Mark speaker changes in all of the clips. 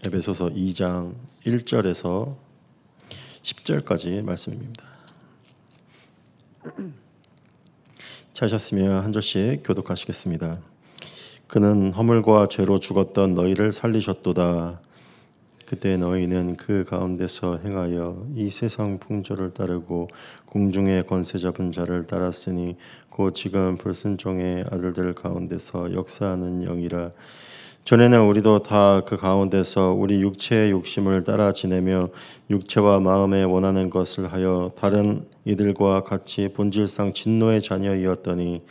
Speaker 1: 에베소서 2장 1절에서 10절까지 말씀입니다. 찾으셨으면 한 절씩 교독하시겠습니다. 그는 허물과 죄로 죽었던 너희를 살리셨도다. 그때 너희는 그 가운데서 행하여 이 세상 풍조를 따르고 공중의 권세 잡은 자를 따랐으니 곧 지금 불순종의 아들들 가운데서 역사하는 영이라. 전에는 우리도 다 그 가운데서 우리 육체의 욕심을 따라 지내며 육체와 마음에 원하는 것을 하여 다른 이들과 같이 본질상 진노의 자녀이었더니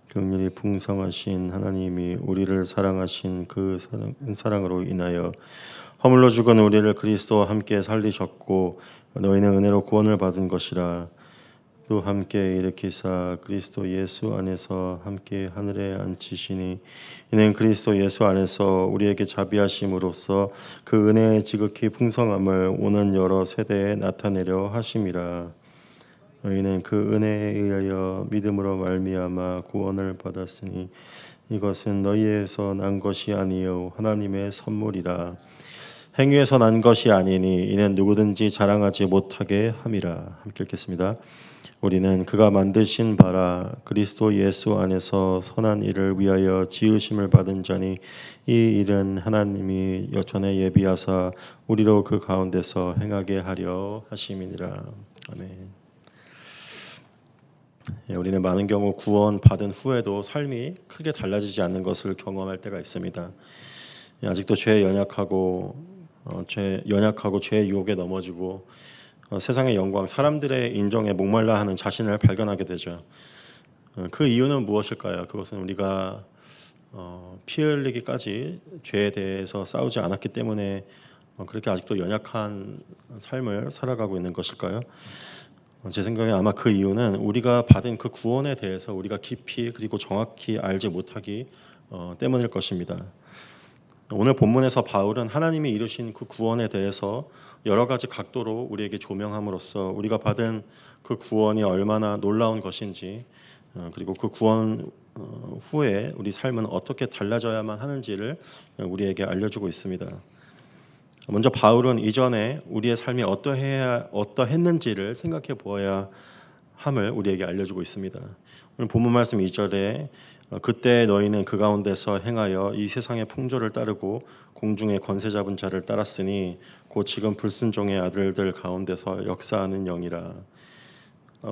Speaker 1: 긍휼이 풍성하신 하나님이 우리를 사랑하신 그 사랑으로 인하여 허물로 죽은 우리를 그리스도와 함께 살리셨고 너희는 은혜로 구원을 받은 것이라. 또 함께 일으키사 그리스도 예수 안에서 함께 하늘에 앉히시니 이는 그리스도 예수 안에서 우리에게 자비하심으로써 그 은혜의 지극히 풍성함을 오는 여러 세대에 나타내려 하심이라. 너희는 그 은혜에 의하여 믿음으로 말미암아 구원을 받았으니 이것은 너희에서 난 것이 아니요 하나님의 선물이라. 행위에서 난 것이 아니니 이는 누구든지 자랑하지 못하게 함이라. 함께 읽겠습니다. 우리는 그가 만드신 바라 그리스도 예수 안에서 선한 일을 위하여 지으심을 받은 자니 이 일은 하나님이 여전에 예비하사 우리로 그 가운데서 행하게 하려 하심이니라. 아멘. 우리는 많은 경우 구원 받은 후에도 삶이 크게 달라지지 않는 것을 경험할 때가 있습니다. 아직도 죄에 연약하고 죄의 유혹에 넘어지고 세상의 영광, 사람들의 인정에 목말라 하는 자신을 발견하게 되죠. 그 이유는 무엇일까요? 그것은 우리가 피 흘리기까지 죄에 대해서 싸우지 않았기 때문에 그렇게 아직도 연약한 삶을 살아가고 있는 것일까요? 제 생각에 아마 그 이유는 우리가 받은 그 구원에 대해서 우리가 깊이 그리고 정확히 알지 못하기 때문일 것입니다. 오늘 본문에서 바울은 하나님이 이루신 그 구원에 대해서 여러 가지 각도로 우리에게 조명함으로써 우리가 받은 그 구원이 얼마나 놀라운 것인지 그리고 그 구원 후에 우리 삶은 어떻게 달라져야만 하는지를 우리에게 알려주고 있습니다. 먼저 바울은 이전에 우리의 삶이 어떠했는지를 생각해 보아야 함을 우리에게 알려주고 있습니다. 오늘 본문 말씀 2절에 그때 너희는 그 가운데서 행하여 이 세상의 풍조를 따르고 공중의 권세 잡은 자를 따랐으니 곧 지금 불순종의 아들들 가운데서 역사하는 영이라.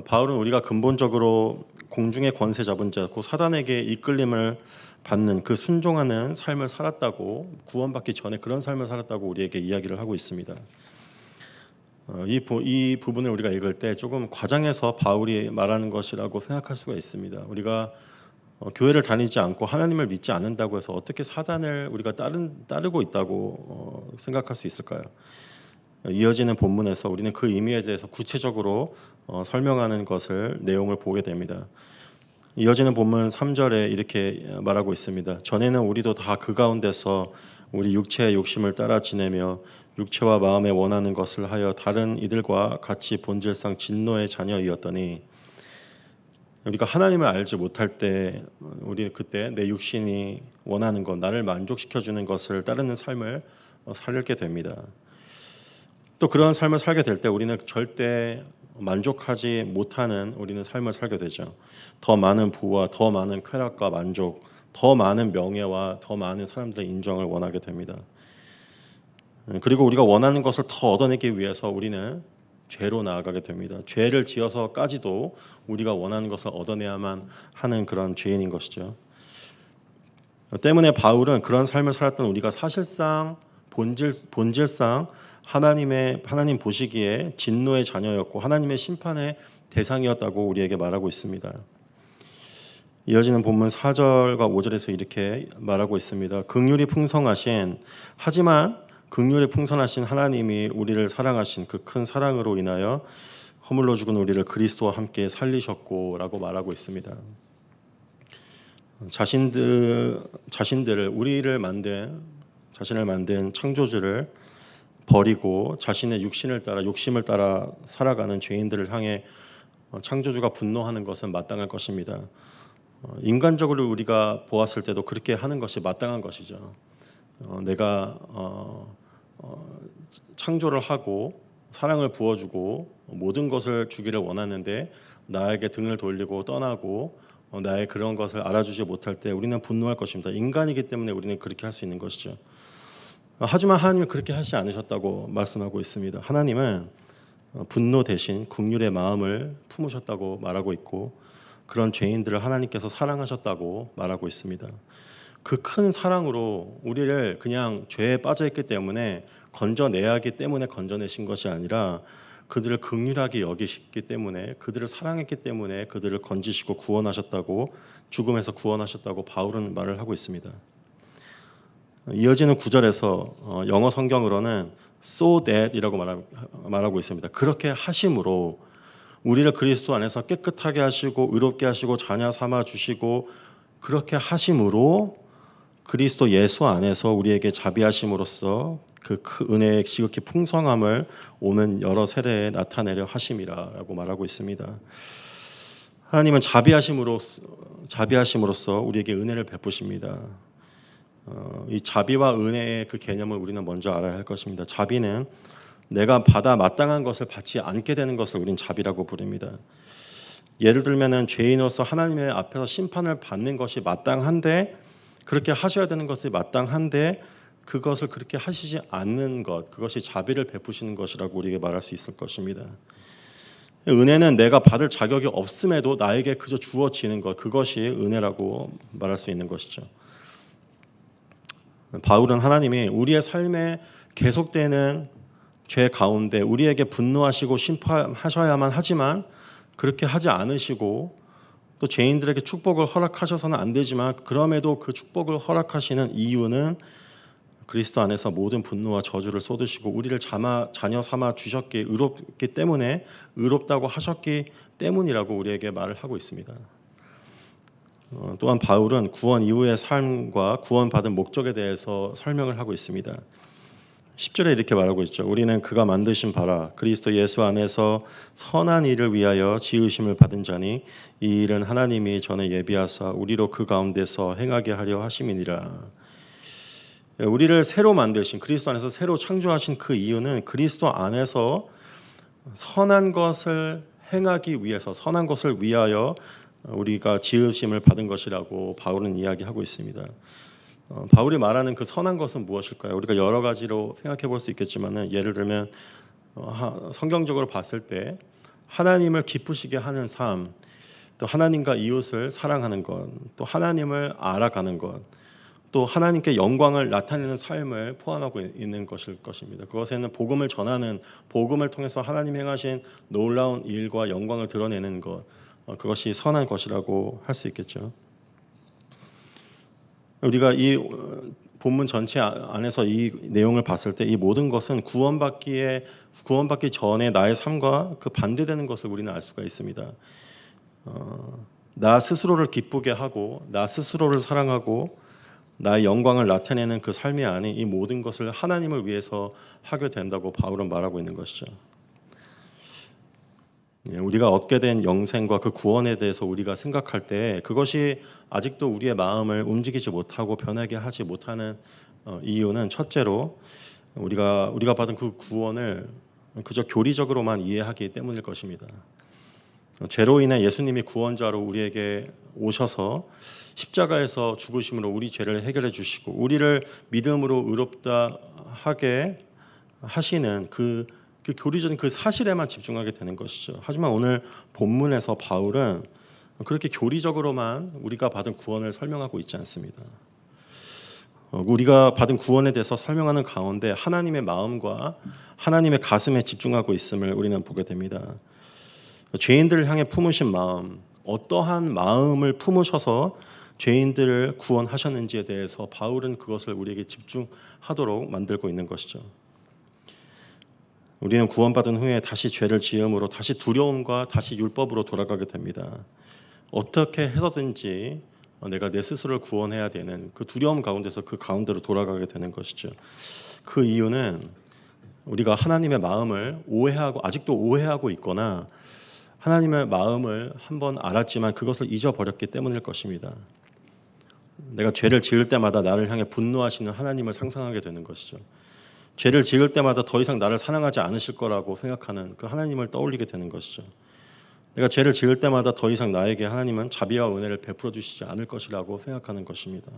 Speaker 1: 바울은 우리가 근본적으로 공중의 권세 잡은 자, 곧 사단에게 이끌림을 받는 그 순종하는 삶을 살았다고, 구원받기 전에 그런 삶을 살았다고 우리에게 이야기를 하고 있습니다. 이 부분을 우리가 읽을 때 조금 과장해서 바울이 말하는 것이라고 생각할 수가 있습니다. 우리가 교회를 다니지 않고 하나님을 믿지 않는다고 해서 어떻게 사단을 우리가 따르고 있다고 생각할 수 있을까요? 이어지는 본문에서 우리는 그 의미에 대해서 구체적으로 설명하는 내용을 보게 됩니다. 이어지는 본문 3절에 이렇게 말하고 있습니다. 전에는 우리도 다 그 가운데서 우리 육체의 욕심을 따라 지내며 육체와 마음에 원하는 것을 하여 다른 이들과 같이 본질상 진노의 자녀이었더니. 우리가 하나님을 알지 못할 때 우리 그때 내 육신이 원하는 것, 나를 만족시켜주는 것을 따르는 삶을 살게 됩니다. 또 그런 삶을 살게 될 때 우리는 절대 만족하지 못하는 우리는 삶을 살게 되죠. 더 많은 부와 더 많은 쾌락과 만족, 더 많은 명예와 더 많은 사람들의 인정을 원하게 됩니다. 그리고 우리가 원하는 것을 더 얻어내기 위해서 우리는 죄로 나아가게 됩니다. 죄를 지어서까지도 우리가 원하는 것을 얻어내야만 하는 그런 죄인인 것이죠. 때문에 바울은 그런 삶을 살았던 우리가 사실상 본질상 하나님 보시기에 진노의 자녀였고 하나님의 심판의 대상이었다고 우리에게 말하고 있습니다. 이어지는 본문 4절과 5절에서 이렇게 말하고 있습니다. 하지만 긍휼이 풍성하신 하나님이 우리를 사랑하신 그 큰 사랑으로 인하여 허물로 죽은 우리를 그리스도와 함께 살리셨고 라고 말하고 있습니다. 자신을 만든 창조주를 버리고 자신의 욕심을 따라 살아가는 죄인들을 향해 창조주가 분노하는 것은 마땅할 것입니다. 인간적으로 우리가 보았을 때도 그렇게 하는 것이 마땅한 것이죠. 내가 창조를 하고 사랑을 부어주고 모든 것을 주기를 원하는데 나에게 등을 돌리고 떠나고 나의 그런 것을 알아주지 못할 때 우리는 분노할 것입니다. 인간이기 때문에 우리는 그렇게 할 수 있는 것이죠. 하지만 하나님은 그렇게 하지 않으셨다고 말씀하고 있습니다. 하나님은 분노 대신 긍휼의 마음을 품으셨다고 말하고 있고 그런 죄인들을 하나님께서 사랑하셨다고 말하고 있습니다. 그 큰 사랑으로 우리를 그냥 죄에 빠져 있기 때문에 건져내야 하기 때문에 건져내신 것이 아니라 그들을 긍휼하게 여기셨기 때문에 그들을 사랑했기 때문에 그들을 건지시고 구원하셨다고 죽음에서 구원하셨다고 바울은 말을 하고 있습니다. 이어지는 구절에서 영어 성경으로는 so that이라고 말하고 있습니다. 그렇게 하심으로 우리를 그리스도 안에서 깨끗하게 하시고 의롭게 하시고 자녀 삼아 주시고 그렇게 하심으로 그리스도 예수 안에서 우리에게 자비하심으로써 그 은혜의 지극히 풍성함을 오는 여러 세대에 나타내려 하심이라고 말하고 있습니다. 하나님은 자비하심으로써 우리에게 은혜를 베푸십니다. 이 자비와 은혜의 그 개념을 우리는 먼저 알아야 할 것입니다. 자비는 내가 받아 마땅한 것을 받지 않게 되는 것을 우리는 자비라고 부릅니다. 예를 들면은 죄인으로서 하나님의 앞에서 심판을 받는 것이 마땅한데 그렇게 하셔야 되는 것이 마땅한데 그것을 그렇게 하시지 않는 것, 그것이 자비를 베푸시는 것이라고 우리에게 말할 수 있을 것입니다. 은혜는 내가 받을 자격이 없음에도 나에게 그저 주어지는 것, 그것이 은혜라고 말할 수 있는 것이죠. 바울은 하나님이 우리의 삶에 계속되는 죄 가운데 우리에게 분노하시고 심판하셔야만 하지만 그렇게 하지 않으시고 또 죄인들에게 축복을 허락하셔서는 안 되지만 그럼에도 그 축복을 허락하시는 이유는 그리스도 안에서 모든 분노와 저주를 쏟으시고 우리를 자녀 삼아 주셨기 의롭기 때문에 의롭다고 하셨기 때문이라고 우리에게 말을 하고 있습니다. 또한 바울은 구원 이후의 삶과 구원받은 목적에 대해서 설명을 하고 있습니다. 10절에 이렇게 말하고 있죠. 우리는 그가 만드신 바라 그리스도 예수 안에서 선한 일을 위하여 지으심을 받은 자니 이 일은 하나님이 전에 예비하사 우리로 그 가운데서 행하게 하려 하심이니라. 우리를 새로 만드신 그리스도 안에서 새로 창조하신 그 이유는 그리스도 안에서 선한 것을 행하기 위해서 선한 것을 위하여 우리가 지으심을 받은 것이라고 바울은 이야기하고 있습니다. 바울이 말하는 그 선한 것은 무엇일까요? 우리가 여러 가지로 생각해 볼 수 있겠지만 예를 들면 성경적으로 봤을 때 하나님을 기쁘시게 하는 삶, 또 하나님과 이웃을 사랑하는 것, 또 하나님을 알아가는 것, 또 하나님께 영광을 나타내는 삶을 포함하고 있는 것일 것입니다. 그것에는 복음을 전하는 복음을 통해서 하나님 행하신 놀라운 일과 영광을 드러내는 것, 그것이 선한 것이라고 할 수 있겠죠. 우리가 이 본문 전체 안에서 이 내용을 봤을 때 이 모든 것은 구원받기 전에 나의 삶과 그 반대되는 것을 우리는 알 수가 있습니다. 나 스스로를 기쁘게 하고 나 스스로를 사랑하고 나의 영광을 나타내는 그 삶이 아닌 이 모든 것을 하나님을 위해서 하게 된다고 바울은 말하고 있는 것이죠. 우리가 얻게 된 영생과 그 구원에 대해서 우리가 생각할 때 그것이 아직도 우리의 마음을 움직이지 못하고 변하게 하지 못하는 이유는 첫째로 우리가 받은 그 구원을 그저 교리적으로만 이해하기 때문일 것입니다. 죄로 인해 예수님이 구원자로 우리에게 오셔서 십자가에서 죽으심으로 우리 죄를 해결해 주시고 우리를 믿음으로 의롭다 하게 하시는 그 교리적인 그 사실에만 집중하게 되는 것이죠. 하지만 오늘 본문에서 바울은 그렇게 교리적으로만 우리가 받은 구원을 설명하고 있지 않습니다. 우리가 받은 구원에 대해서 설명하는 가운데 하나님의 마음과 하나님의 가슴에 집중하고 있음을 우리는 보게 됩니다. 죄인들을 향해 품으신 마음, 어떠한 마음을 품으셔서 죄인들을 구원하셨는지에 대해서 바울은 그것을 우리에게 집중하도록 만들고 있는 것이죠. 우리는 구원받은 후에 다시 죄를 지음으로 다시 두려움과 다시 율법으로 돌아가게 됩니다. 어떻게 해서든지 내가 내 스스로를 구원해야 되는 그 두려움 가운데서 그 가운데로 돌아가게 되는 것이죠. 그 이유는 우리가 하나님의 마음을 아직도 오해하고 있거나 하나님의 마음을 한번 알았지만 그것을 잊어버렸기 때문일 것입니다. 내가 죄를 지을 때마다 나를 향해 분노하시는 하나님을 상상하게 되는 것이죠. 죄를 지을 때마다 더 이상 나를 사랑하지 않으실 거라고 생각하는 그 하나님을 떠올리게 되는 것이죠. 내가 죄를 지을 때마다 더 이상 나에게 하나님은 자비와 은혜를 베풀어 주시지 않을 것이라고 생각하는 것입니다.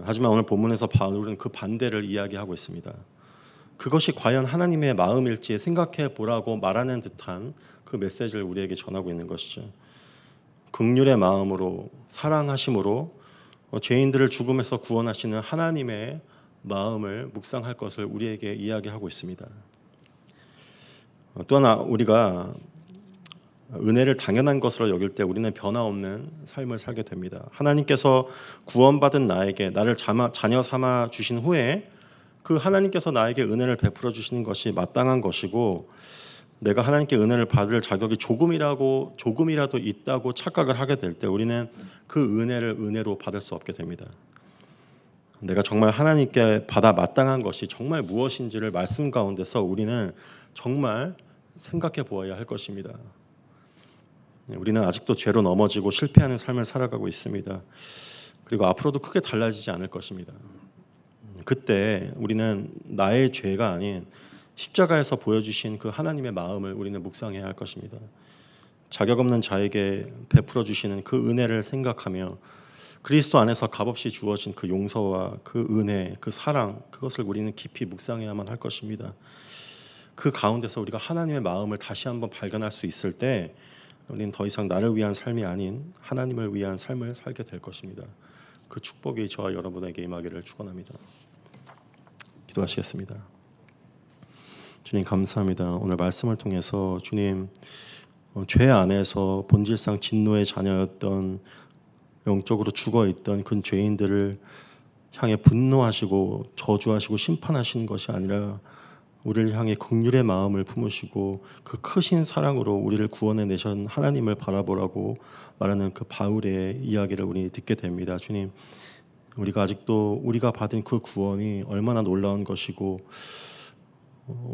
Speaker 1: 하지만 오늘 본문에서 바울은 그 반대를 이야기하고 있습니다. 그것이 과연 하나님의 마음일지 생각해 보라고 말하는 듯한 그 메시지를 우리에게 전하고 있는 것이죠. 긍휼의 마음으로 사랑하심으로 죄인들을 죽음에서 구원하시는 하나님의 마음을 묵상할 것을 우리에게 이야기하고 있습니다. 또 하나 우리가 은혜를 당연한 것으로 여길 때 우리는 변화없는 삶을 살게 됩니다. 하나님께서 구원받은 나에게 나를 자녀 삼아 주신 후에 그 하나님께서 나에게 은혜를 베풀어 주시는 것이 마땅한 것이고, 내가 하나님께 은혜를 받을 자격이 조금이라도 있다고 착각을 하게 될 때 우리는 그 은혜를 은혜로 받을 수 없게 됩니다. 내가 정말 하나님께 받아 마땅한 것이 정말 무엇인지를 말씀 가운데서 우리는 정말 생각해 보아야 할 것입니다. 우리는 아직도 죄로 넘어지고 실패하는 삶을 살아가고 있습니다. 그리고 앞으로도 크게 달라지지 않을 것입니다. 그때 우리는 나의 죄가 아닌 십자가에서 보여주신 그 하나님의 마음을 우리는 묵상해야 할 것입니다. 자격 없는 자에게 베풀어 주시는 그 은혜를 생각하며 그리스도 안에서 값없이 주어진 그 용서와 그 은혜, 그 사랑, 그것을 우리는 깊이 묵상해야만 할 것입니다. 그 가운데서 우리가 하나님의 마음을 다시 한번 발견할 수 있을 때 우리는 더 이상 나를 위한 삶이 아닌 하나님을 위한 삶을 살게 될 것입니다. 그 축복이 저와 여러분에게 임하기를 축원합니다. 기도하시겠습니다. 주님 감사합니다. 오늘 말씀을 통해서 주님 죄 안에서 본질상 진노의 자녀였던, 영적으로 죽어있던 그 죄인들을 향해 분노하시고 저주하시고 심판하시는 것이 아니라 우리를 향해 긍휼의 마음을 품으시고 그 크신 사랑으로 우리를 구원해 내신 하나님을 바라보라고 말하는 그 바울의 이야기를 우리 듣게 됩니다. 주님, 우리가 아직도 우리가 받은 그 구원이 얼마나 놀라운 것이고,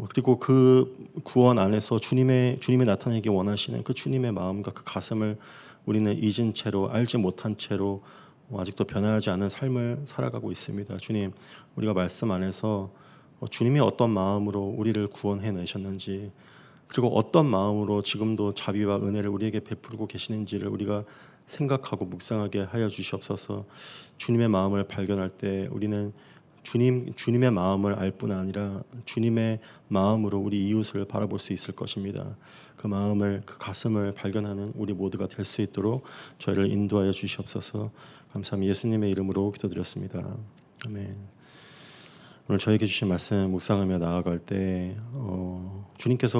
Speaker 1: 그리고 그 구원 안에서 주님이 나타내기 원하시는 그 주님의 마음과 그 가슴을 우리는 잊은 채로, 알지 못한 채로 아직도 변화하지 않은 삶을 살아가고 있습니다. 주님, 우리가 말씀 안에서 주님이 어떤 마음으로 우리를 구원해 내셨는지, 그리고 어떤 마음으로 지금도 자비와 은혜를 우리에게 베풀고 계시는지를 우리가 생각하고 묵상하게 하여 주시옵소서. 주님의 마음을 발견할 때 우리는 주님의 마음을 알 뿐 아니라 주님의 마음으로 우리 이웃을 바라볼 수 있을 것입니다. 그 마음을, 그 가슴을 발견하는 우리 모두가 될 수 있도록 저희를 인도하여 주시옵소서. 감사합니다. 예수님의 이름으로 기도드렸습니다. 아멘. 오늘 저에게 주신 말씀 묵상하며 나아갈 때 주님께서